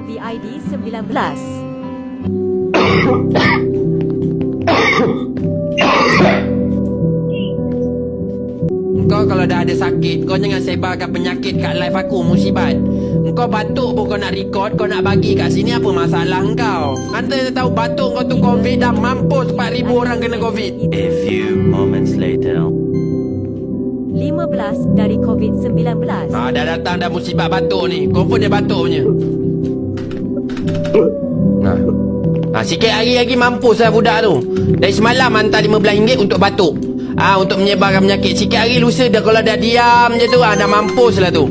COVID-19. Kau kalau dah ada sakit, kau jangan sebarkan penyakit kat live aku, musibat. Kau batuk pun kau nak record, kau nak bagi kat sini, apa masalah kau? Anda tahu batuk kau tu COVID, dah mampus 4,000 orang kena COVID. A few moments later. 15 dari COVID-19. Dah datang dah musibat batuk ni. Confirm dia batuk punya. Sikit hari lagi mampus lah budak tu. Dari semalam hantar RM15 untuk batuk. Untuk menyebarkan penyakit. Sikit hari lusa dah, kalau dah diam je tu, dah mampus lah tu.